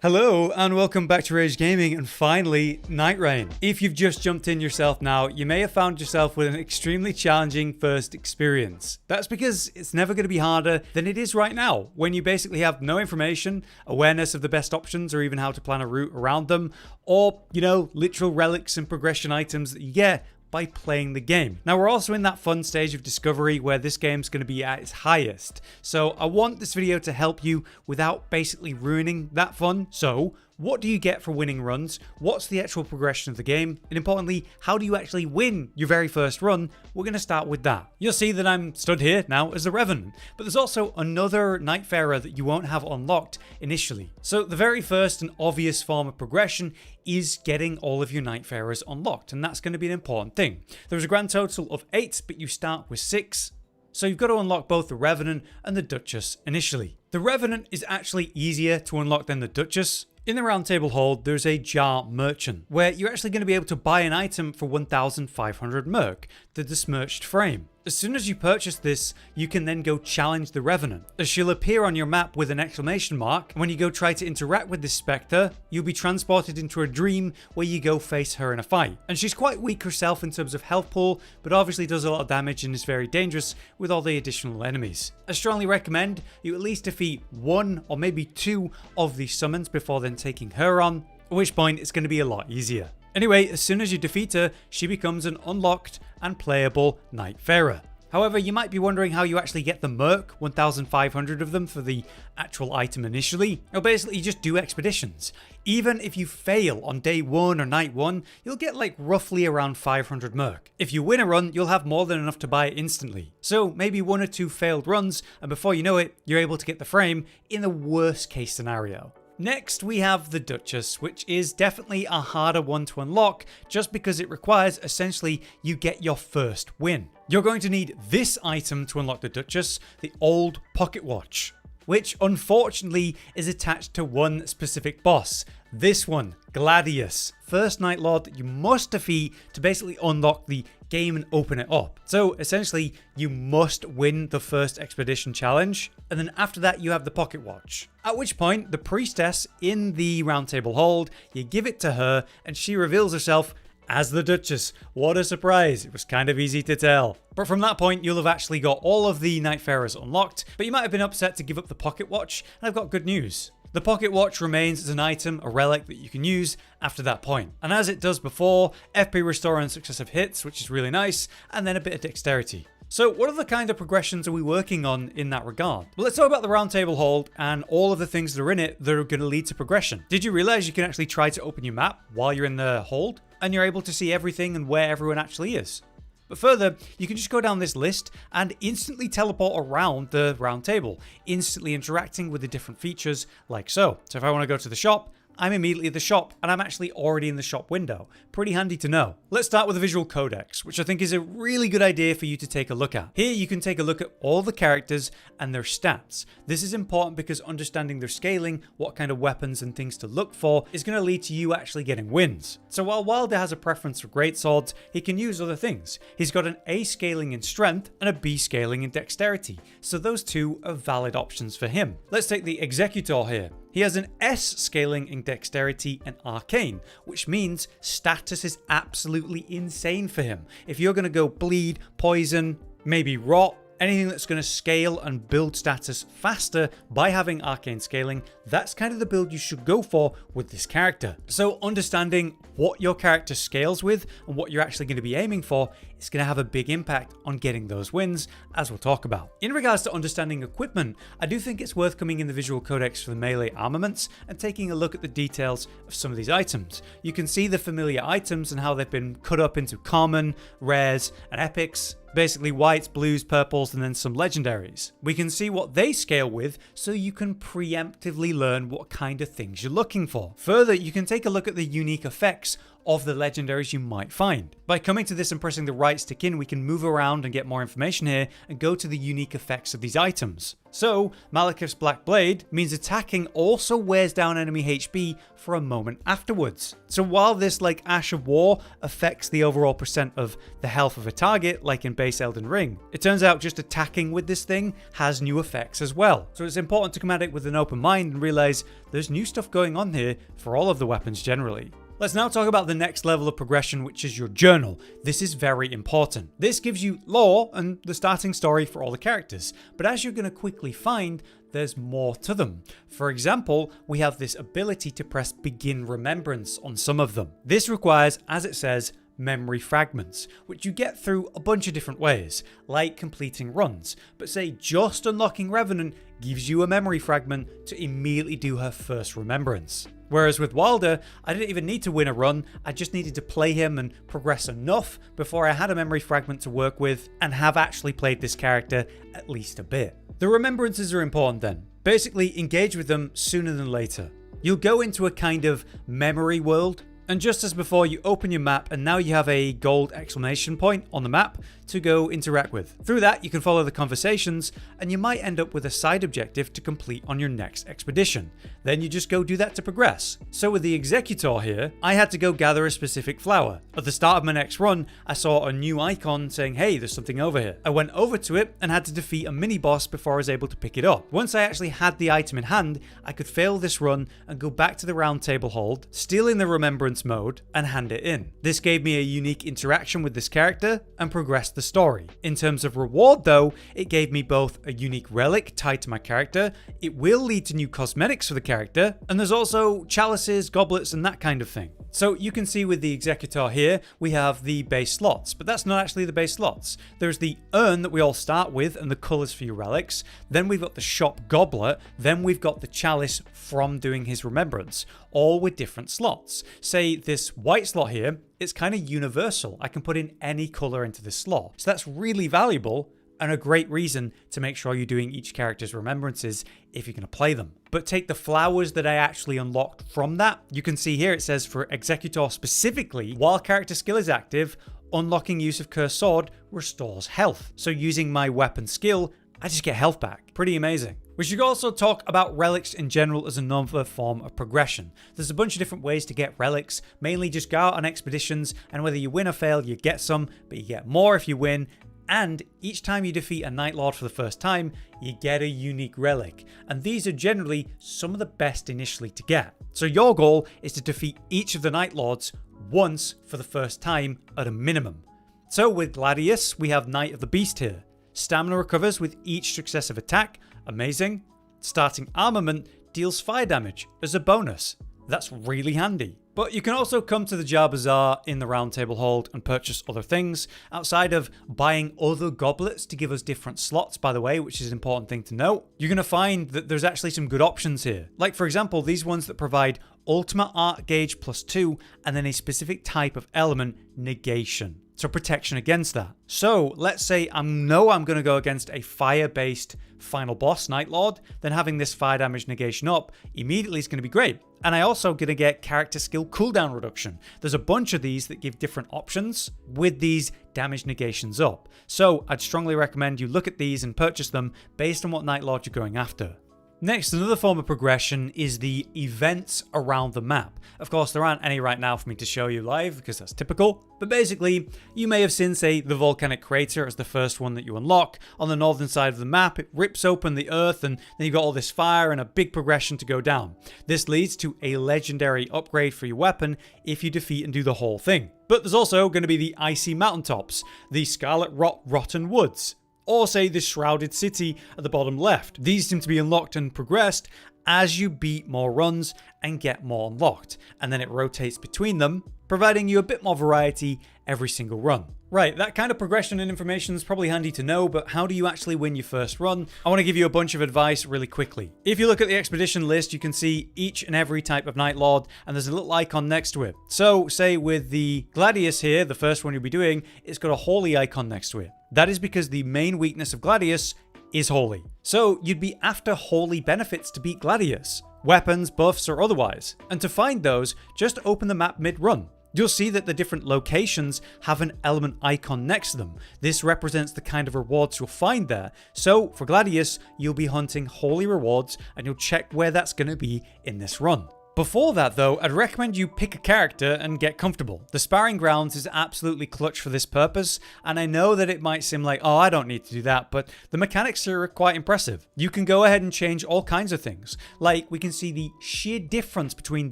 Hello and welcome back to Rage Gaming and finally Nightreign. If you've just jumped in yourself now, you may have found yourself with an extremely challenging first experience. That's because it's never going to be harder than it is right now, when you basically have no information, awareness of the best options or even how to plan a route around them, or, literal relics and progression items that you get by playing the game. Now we're also in that fun stage of discovery where this game's going to be at its highest. So I want this video to help you without basically ruining that fun. So what do you get for winning runs? What's the actual progression of the game? And importantly, how do you actually win your very first run? We're going to start with that. You'll see that I'm stood here now as the Revenant, but there's also another Nightfarer that you won't have unlocked initially. So the very first and obvious form of progression is getting all of your Nightfarers unlocked, and that's going to be an important thing. There's a grand total of 8, but you start with 6. So you've got to unlock both the Revenant and the Duchess initially. The Revenant is actually easier to unlock than the Duchess. In the Roundtable hold, there's a jar merchant, where you're actually going to be able to buy an item for 1,500 merc, the besmirched frame. As soon as you purchase this, you can then go challenge the Revenant, as she'll appear on your map with an exclamation mark, and when you go try to interact with this spectre, you'll be transported into a dream where you go face her in a fight. And she's quite weak herself in terms of health pool, but obviously does a lot of damage and is very dangerous with all the additional enemies. I strongly recommend you at least defeat 1 or maybe 2 of these summons before then taking her on, at which point it's going to be a lot easier. Anyway, as soon as you defeat her, she becomes an unlocked and playable Nightfarer. However, you might be wondering how you actually get the merc, 1,500 of them for the actual item initially. Well, basically you just do expeditions. Even if you fail on day 1 or night 1, you'll get like roughly around 500 merc. If you win a run, you'll have more than enough to buy it instantly. So maybe 1 or 2 failed runs, and before you know it, you're able to get the frame in the worst case scenario. Next, we have the Duchess, which is definitely a harder one to unlock just because it requires essentially you get your first win. You're going to need this item to unlock the Duchess, the old pocket watch, which unfortunately is attached to one specific boss. This one, Gladius, first Nightlord that you must defeat to basically unlock the game and open it up. So essentially you must win the first expedition challenge, and then after that you have the pocket watch. At which point the priestess in the Roundtable hold, you give it to her and she reveals herself as the Duchess. What a surprise, it was kind of easy to tell. But from that point you'll have actually got all of the Nightfarers unlocked, but you might have been upset to give up the pocket watch, and I've got good news. The pocket watch remains as an item, a relic that you can use after that point. And as it does before, FP restore on successive hits, which is really nice, and then a bit of dexterity. So what other kind of progressions are we working on in that regard? Well, let's talk about the Roundtable hold and all of the things that are in it that are going to lead to progression. Did you realize you can actually try to open your map while you're in the hold? And you're able to see everything and where everyone actually is. But further, you can just go down this list and instantly teleport around the round table, instantly interacting with the different features like so. So if I want to go to the shop, I'm immediately at the shop and I'm actually already in the shop window. Pretty handy to know. Let's start with the visual codex, which I think is a really good idea for you to take a look at. Here you can take a look at all the characters and their stats. This is important because understanding their scaling, what kind of weapons and things to look for, is going to lead to you actually getting wins. So while Wilder has a preference for greatswords, he can use other things. He's got an A scaling in strength and a B scaling in dexterity. So those two are valid options for him. Let's take the Executor here. He has an S scaling in dexterity and arcane, which means status is absolutely insane for him. If you're going to go bleed, poison, maybe rot, anything that's going to scale and build status faster by having arcane scaling, that's kind of the build you should go for with this character. So understanding what your character scales with and what you're actually going to be aiming for is going to have a big impact on getting those wins, as we'll talk about. In regards to understanding equipment, I do think it's worth coming in the visual codex for the melee armaments and taking a look at the details of some of these items. You can see the familiar items and how they've been cut up into common, rares, and epics. Basically whites, blues, purples, and then some legendaries. We can see what they scale with so you can preemptively learn what kind of things you're looking for. Further, you can take a look at the unique effects of the legendaries you might find. By coming to this and pressing the right stick in, we can move around and get more information here and go to the unique effects of these items. So, Malekith's Black Blade means attacking also wears down enemy HP for a moment afterwards. So while this, like Ash of War, affects the overall percent of the health of a target, like in base Elden Ring, it turns out just attacking with this thing has new effects as well. So it's important to come at it with an open mind and realize there's new stuff going on here for all of the weapons generally. Let's now talk about the next level of progression, which is your journal. This is very important. This gives you lore and the starting story for all the characters, but as you're going to quickly find, there's more to them. For example, we have this ability to press Begin Remembrance on some of them. This requires, as it says, memory fragments, which you get through a bunch of different ways, like completing runs, but say just unlocking Revenant gives you a memory fragment to immediately do her first remembrance. Whereas with Wilder, I didn't even need to win a run, I just needed to play him and progress enough before I had a memory fragment to work with and have actually played this character at least a bit. The remembrances are important then. Basically, engage with them sooner than later. You'll go into a kind of memory world, and just as before, you open your map and now you have a gold exclamation point on the map to go interact with. Through that, you can follow the conversations and you might end up with a side objective to complete on your next expedition. Then you just go do that to progress. So with the Executor here, I had to go gather a specific flower. At the start of my next run, I saw a new icon saying, hey, there's something over here. I went over to it and had to defeat a mini boss before I was able to pick it up. Once I actually had the item in hand, I could fail this run and go back to the Roundtable hold, steal in the Remembrance mode, and hand it in. This gave me a unique interaction with this character and progressed the story. In terms of reward though, it gave me both a unique relic tied to my character, it will lead to new cosmetics for the character, and there's also chalices, goblets, and that kind of thing. So you can see with the Executor here, we have the base slots, but that's not actually the base slots. There's the urn that we all start with and the colours for your relics, then we've got the shop goblet, then we've got the chalice from doing his remembrance, all with different slots. Say this white slot here, it's kind of universal. I can put in any colour into this slot. So that's really valuable and a great reason to make sure you're doing each character's remembrances if you're going to play them. But take the flowers that I actually unlocked from that. You can see here it says for Executor specifically, while character skill is active, unlocking use of Cursed Sword restores health. So using my weapon skill, I just get health back. Pretty amazing. We should also talk about relics in general as another form of progression. There's a bunch of different ways to get relics, mainly just go out on expeditions and whether you win or fail, you get some, but you get more if you win. And each time you defeat a Nightlord for the first time, you get a unique relic. And these are generally some of the best initially to get. So your goal is to defeat each of the Nightlords once for the first time at a minimum. So with Gladius, we have Knight of the Beast here. Stamina recovers with each successive attack. Amazing. Starting armament deals fire damage as a bonus. That's really handy. But you can also come to the Jar Bazaar in the Roundtable hold and purchase other things, outside of buying other goblets to give us different slots, by the way, which is an important thing to note. You're going to find that there's actually some good options here. Like for example, these ones that provide Ultimate Art Gauge +2 and then a specific type of element negation. So protection against that. So let's say I know I'm going to go against a fire-based final boss, Nightlord, then having this fire damage negation up immediately is going to be great. And I also going to get character skill cooldown reduction. There's a bunch of these that give different options with these damage negations up. So I'd strongly recommend you look at these and purchase them based on what Nightlord you're going after. Next, another form of progression is the events around the map. Of course, there aren't any right now for me to show you live because that's typical, but basically, you may have seen, say, the volcanic crater as the first one that you unlock. On the northern side of the map, it rips open the earth and then you've got all this fire and a big progression to go down. This leads to a legendary upgrade for your weapon if you defeat and do the whole thing. But there's also going to be the icy mountaintops, the scarlet rotten woods, or say the shrouded city at the bottom left. These seem to be unlocked and progressed as you beat more runs and get more unlocked, and then it rotates between them, providing you a bit more variety every single run. Right, that kind of progression and information is probably handy to know, but how do you actually win your first run? I want to give you a bunch of advice really quickly. If you look at the expedition list, you can see each and every type of Nightlord, and there's a little icon next to it. So, say with the Gladius here, the first one you'll be doing, it's got a holy icon next to it. That is because the main weakness of Gladius is holy. So, you'd be after holy benefits to beat Gladius. Weapons, buffs, or otherwise. And to find those, just open the map mid-run. You'll see that the different locations have an element icon next to them. This represents the kind of rewards you'll find there. So for Gladius, you'll be hunting holy rewards and you'll check where that's going to be in this run. Before that though, I'd recommend you pick a character and get comfortable. The Sparring Grounds is absolutely clutch for this purpose, and I know that it might seem like, oh, I don't need to do that, but the mechanics here are quite impressive. You can go ahead and change all kinds of things. Like, we can see the sheer difference between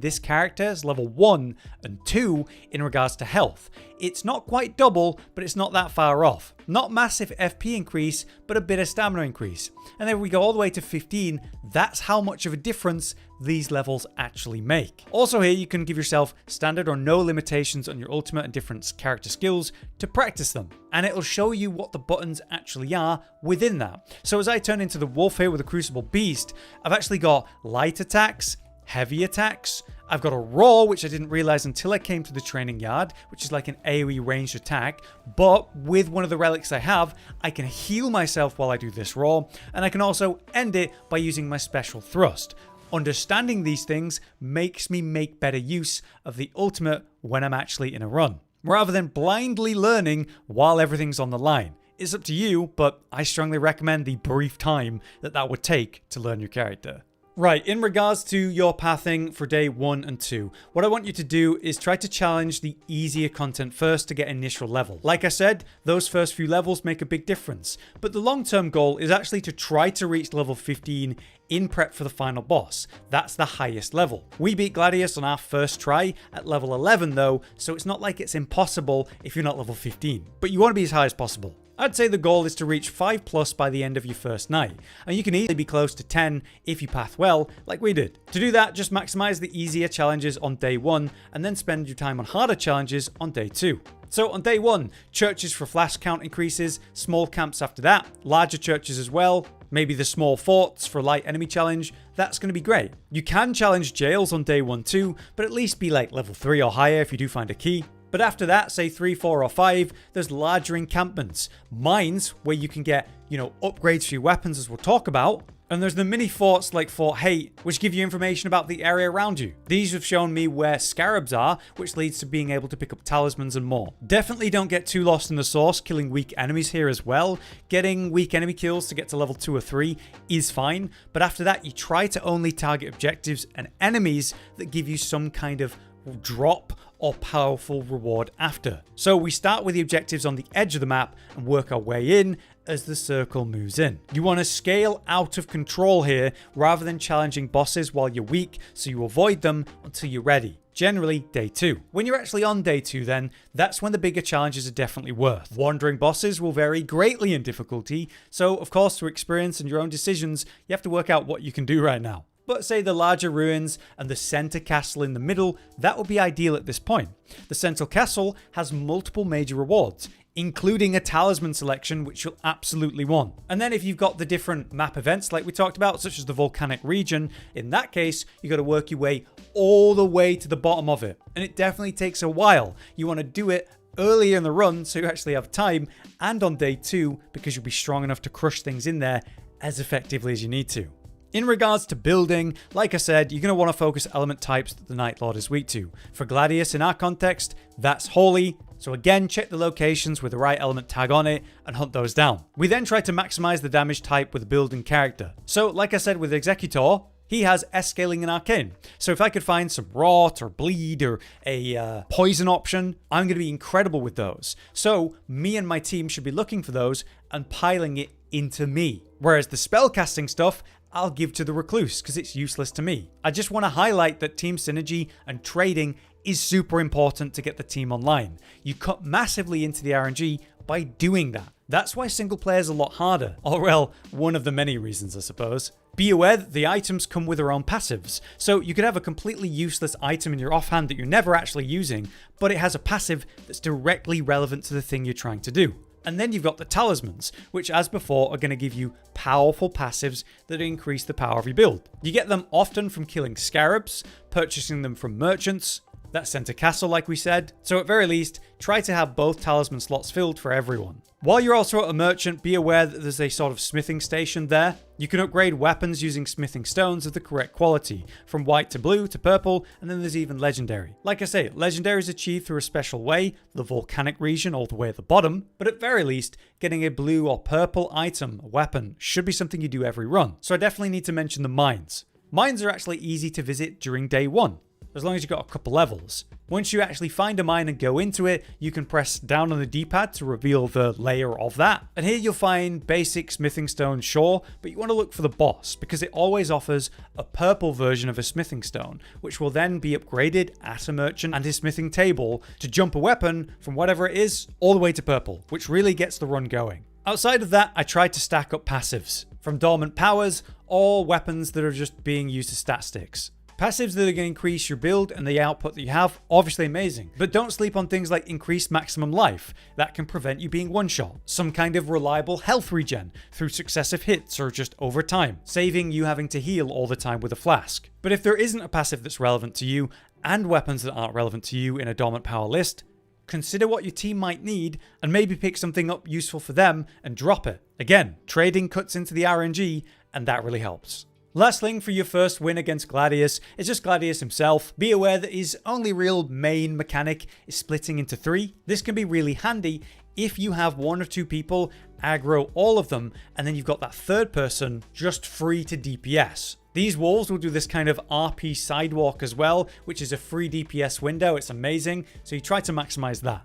this character's level 1 and 2 in regards to health. It's not quite double, but it's not that far off. Not massive FP increase, but a bit of stamina increase. And then we go all the way to 15, that's how much of a difference these levels actually make. Also here you can give yourself standard or no limitations on your ultimate and different character skills to practice them. And it'll show you what the buttons actually are within that. So as I turn into the wolf here with a Crucible Beast, I've actually got light attacks, heavy attacks, I've got a roar, which I didn't realize until I came to the training yard, which is like an AoE ranged attack, but with one of the relics I have, I can heal myself while I do this roar, and I can also end it by using my special thrust. Understanding these things makes me make better use of the ultimate when I'm actually in a run, rather than blindly learning while everything's on the line. It's up to you, but I strongly recommend the brief time that would take to learn your character. Right, in regards to your pathing for day 1 and 2, what I want you to do is try to challenge the easier content first to get initial level. Like I said, those first few levels make a big difference, but the long-term goal is actually to try to reach level 15 in prep for the final boss. That's the highest level. We beat Gladius on our first try at level 11 though, so it's not like it's impossible if you're not level 15, but you want to be as high as possible. I'd say the goal is to reach 5+ by the end of your first night, and you can easily be close to 10 if you path well, like we did. To do that, just maximize the easier challenges on day 1, and then spend your time on harder challenges on day 2. So on day 1, churches for flash count increases, small camps after that, larger churches as well, maybe the small forts for light enemy challenge, that's going to be great. You can challenge jails on day 1 too, but at least be like level 3 or higher if you do find a key. But after that, say 3, 4, or 5, there's larger encampments. Mines, where you can get, upgrades for your weapons as we'll talk about. And there's the mini forts like Fort Hate, which give you information about the area around you. These have shown me where scarabs are, which leads to being able to pick up talismans and more. Definitely don't get too lost in the sauce, killing weak enemies here as well. Getting weak enemy kills to get to level 2 or 3 is fine, but after that you try to only target objectives and enemies that give you some kind of drop or powerful reward after. So we start with the objectives on the edge of the map and work our way in as the circle moves in. You want to scale out of control here rather than challenging bosses while you're weak, so you avoid them until you're ready. Generally day 2. When you're actually on day 2 then, that's when the bigger challenges are definitely worth. Wandering bosses will vary greatly in difficulty, so of course through experience and your own decisions, you have to work out what you can do right now. But say the larger ruins and the center castle in the middle, that would be ideal at this point. The central castle has multiple major rewards, including a talisman selection, which you'll absolutely want. And then if you've got the different map events like we talked about, such as the volcanic region, in that case, you got to work your way all the way to the bottom of it. And it definitely takes a while. You want to do it earlier in the run so you actually have time, and on day 2 because you'll be strong enough to crush things in there as effectively as you need to. In regards to building, like I said, you're going to want to focus element types that the Nightlord is weak to. For Gladius in our context, that's holy. So again, check the locations with the right element tag on it and hunt those down. We then try to maximize the damage type with the building character. So like I said with Executor, he has S-scaling and arcane. So if I could find some rot or bleed or a poison option, I'm going to be incredible with those. So me and my team should be looking for those and piling it into me. Whereas the spellcasting stuff, I'll give to the recluse because it's useless to me. I just want to highlight that team synergy and trading is super important to get the team online. You cut massively into the RNG by doing that. That's why single player is a lot harder. Or well, one of the many reasons I suppose. Be aware that the items come with their own passives. So you could have a completely useless item in your offhand that you're never actually using, but it has a passive that's directly relevant to the thing you're trying to do. And then you've got the talismans, which as before are going to give you powerful passives that increase the power of your build. You get them often from killing scarabs, purchasing them from merchants, that center castle like we said, so at very least, try to have both talisman slots filled for everyone. While you're also at a merchant, be aware that there's a sort of smithing station there. You can upgrade weapons using smithing stones of the correct quality, from white to blue to purple, and then there's even legendary. Like I say, legendary is achieved through a special way, the volcanic region all the way at the bottom, but at very least, getting a blue or purple item, a weapon, should be something you do every run. So I definitely need to mention the mines. Mines are actually easy to visit during day 1. As long as you've got a couple levels. Once you actually find a mine and go into it, you can press down on the D-pad to reveal the layer of that. And here you'll find basic smithing stone, sure, but you want to look for the boss because it always offers a purple version of a smithing stone, which will then be upgraded at a merchant and his smithing table to jump a weapon from whatever it is all the way to purple, which really gets the run going. Outside of that, I tried to stack up passives, from dormant powers or weapons that are just being used as stat sticks. Passives that are going to increase your build and the output that you have, obviously amazing. But don't sleep on things like increased maximum life. That can prevent you being one-shot. Some kind of reliable health regen through successive hits or just over time, saving you having to heal all the time with a flask. But if there isn't a passive that's relevant to you, and weapons that aren't relevant to you in a dormant power list, consider what your team might need and maybe pick something up useful for them and drop it. Again, trading cuts into the RNG and that really helps. Last thing for your first win against Gladius is just Gladius himself. Be aware that his only real main mechanic is splitting into 3. This can be really handy if you have 1 or 2 people aggro all of them and then you've got that third person just free to DPS. These wolves will do this kind of RP sidewalk as well, which is a free DPS window. It's amazing, so you try to maximize that.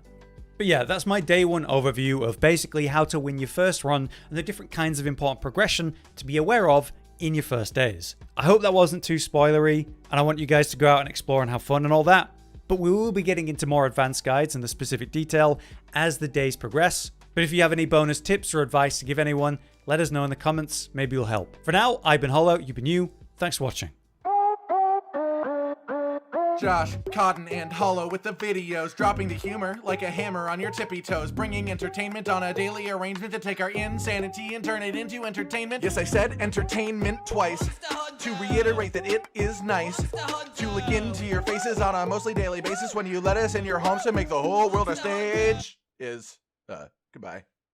But yeah, that's my day 1 overview of basically how to win your first run and the different kinds of important progression to be aware of in your first days. I hope that wasn't too spoilery, and I want you guys to go out and explore and have fun and all that, but we will be getting into more advanced guides and the specific detail as the days progress. But if you have any bonus tips or advice to give anyone, let us know in the comments, maybe it'll help. For now, I've been Hollow, you've been you, thanks for watching. Josh, Cotton, and Hollow with the videos, dropping the humor like a hammer on your tippy toes, bringing entertainment on a daily arrangement to take our insanity and turn it into entertainment. Yes, I said entertainment twice, to reiterate that it is nice to look into your faces on a mostly daily basis when you let us in your homes to make the whole world a stage. Goodbye.